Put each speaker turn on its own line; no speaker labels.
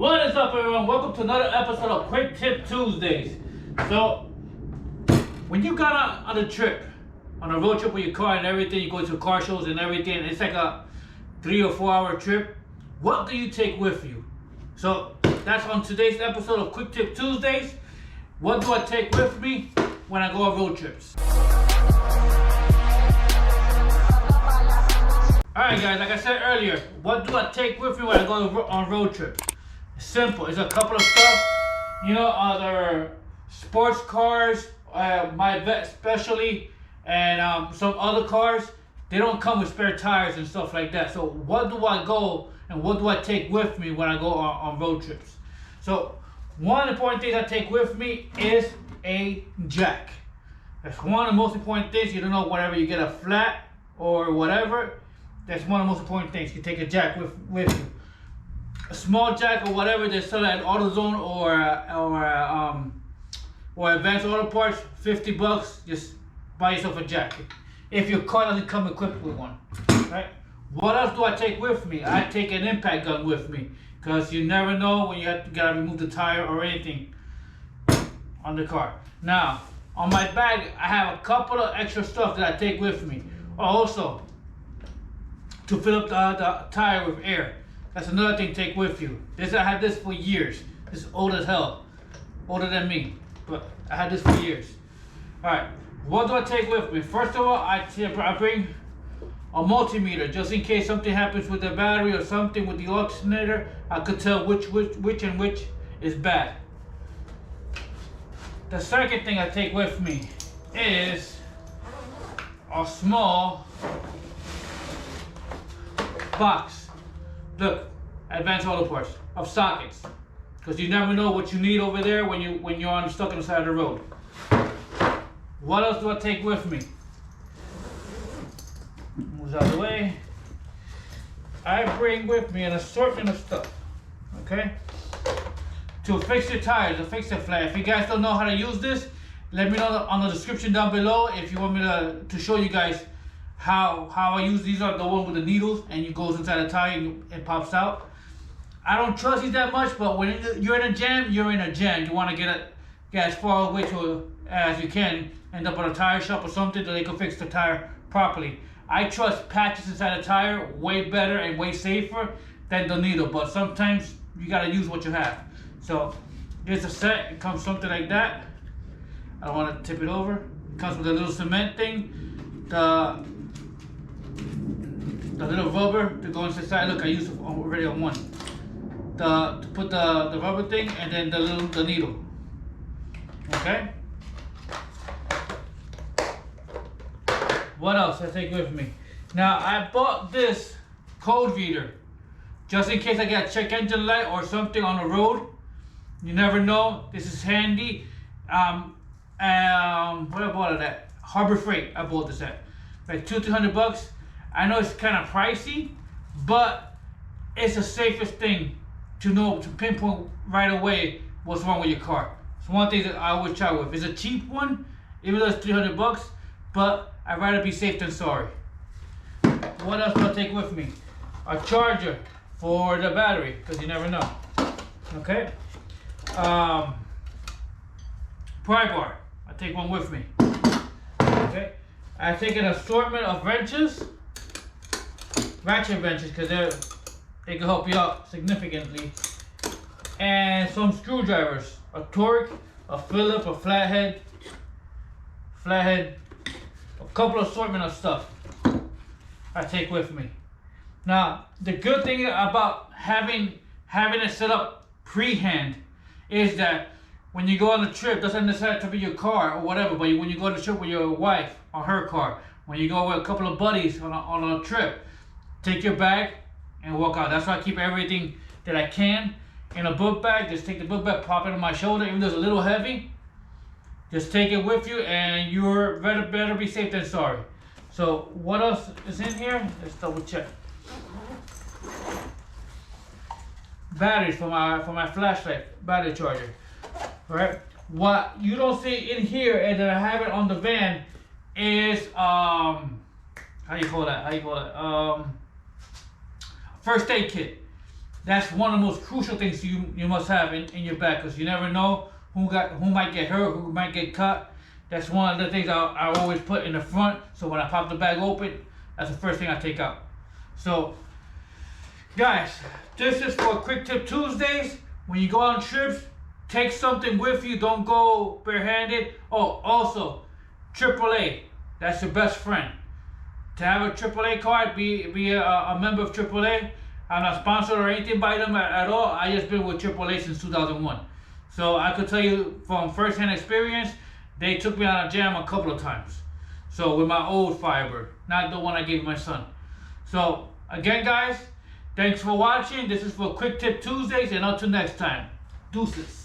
What is up, everyone? Welcome to another episode of Quick Tip Tuesdays. So, when you got on a trip, on a road trip with your car and everything, you go to car shows and everything, it's like a 3 or 4 hour trip. What do you take with you? So, that's on today's episode of Quick Tip Tuesdays. What do I take with me when I go on road trips? Alright guys, like I said earlier, what do I take with me when I go on road trips? It's simple. It's a couple of stuff. You know, other sports cars, my vet especially, and some other cars, they don't come with spare tires and stuff like that. So what do I go and what do I take with me when I go on road trips? So one of the important things I take with me is a jack. That's one of the most important things. You don't know, whenever you get a flat or whatever, that's one of the most important things. You take a jack with you. A small jack or whatever they sell at AutoZone or Advanced Auto Parts, $50. Just buy yourself a jack if your car doesn't come equipped with one. Right? What else do I take with me? I take an impact gun with me, because you never know when you gotta remove the tire or anything on the car. Now, on my bag, I have a couple of extra stuff that I take with me. Also, to fill up the tire with air. That's another thing to take with you. I had this for years. This is old as hell. Older than me. But I had this for years. Alright, what do I take with me? First of all, I bring a multimeter, just in case something happens with the battery or something with the alternator. I could tell which is bad. The second thing I take with me is a small box. Look, Advanced Auto Parts of sockets, because you never know what you need over there when you're stuck on the side of the road. What else do I take with me? Moves out of the way. I bring with me an assortment of stuff, okay, to fix your tires, to fix the flat. If you guys don't know how to use this, let me know on the description down below if you want me to show you guys how I use these. Are the one with the needles and it goes inside the tire and it pops out. I don't trust these that much, but when you're in a jam, you're in a jam. You want to get as far away as you can, end up on a tire shop or something so they can fix the tire properly. I trust patches inside a tire way better and way safer than the needle, but sometimes you gotta use what you have. So here's a set. It comes something like that. I don't want to tip it over. It comes with a little cement thing. The little rubber to go inside. Look, I used it already on one. To put the rubber thing, and then the needle. Okay. What else I take with me? Now I bought this code reader just in case I get a check engine light or something on the road. You never know. This is handy. What I bought it at? Harbor Freight. I bought this at like $200-300. I know it's kind of pricey, but it's the safest thing to know, to pinpoint right away what's wrong with your car. It's one thing that I always try with. It's a cheap one, even though it's $300, but I'd rather be safe than sorry. What else do I take with me? A charger for the battery, because you never know. Okay. Pry bar. I take one with me. Okay. I take an assortment of wrenches. Ratchet wrenches, because they can help you out significantly, and some screwdrivers, a Torque, a Phillips, a flathead, a couple of assortment of stuff I take with me. Now the good thing about having it set up pre-hand is that when you go on a trip, doesn't necessarily have to be your car or whatever, but when you go on a trip with your wife on her car, when you go with a couple of buddies on a trip, take your bag and walk out. That's why I keep everything that I can in a book bag. Just take the book bag, pop it on my shoulder, even though it's a little heavy. Just take it with you, and you're better be safe than sorry. So what else is in here? Let's double check. Batteries for my flashlight, battery charger. All right. What you don't see in here, and then I have it on the van, is how you call that? First aid kit. That's one of the most crucial things you must have in your bag, because you never know who might get hurt, who might get cut. That's one of the things I always put in the front, so when I pop the bag open, that's the first thing I take out. So guys, this is for Quick Tip Tuesdays. When you go on trips, take something with you. Don't go barehanded. Oh, also, AAA. That's your best friend. To have a AAA card, be a member of AAA. I'm not sponsored or anything by them at all. I just been with AAA since 2001. So I could tell you from first-hand experience, they took me on a jam a couple of times. So with my old Firebird, not the one I gave my son. So again, guys, thanks for watching. This is for Quick Tip Tuesdays, and until next time, deuces.